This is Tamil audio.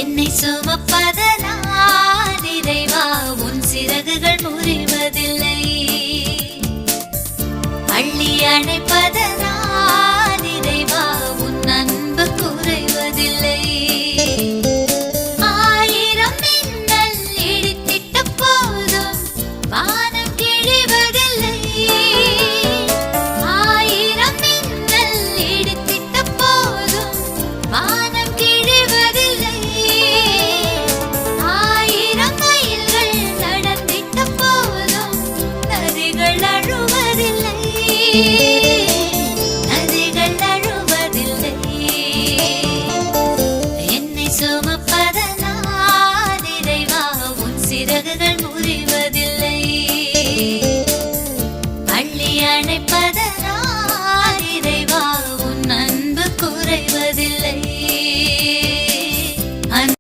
என்னை சுமப்பதனால் இறைவா உன் சிறகுகள் முறிவதில்லை. அள்ளி அணைப்பதனால் இறைவா உன் அன்பு குறைவதில்லை. ஆயிரம் மின்னல் இடித்திட்ட போதும் வானம் கிழிவதில்லை. ஆயிரம் மின்னல் இடித்திட்ட போதும் வானம் கிழிவதில்லை. ஆயிரம் மைல்கள் நடந்திட்ட போதும் நதிகள் அழுவதில்லை. நதிகள் அழுவதில்லை. என்னை சுமப்பதனால் இறைவா உன் சிறகுகள்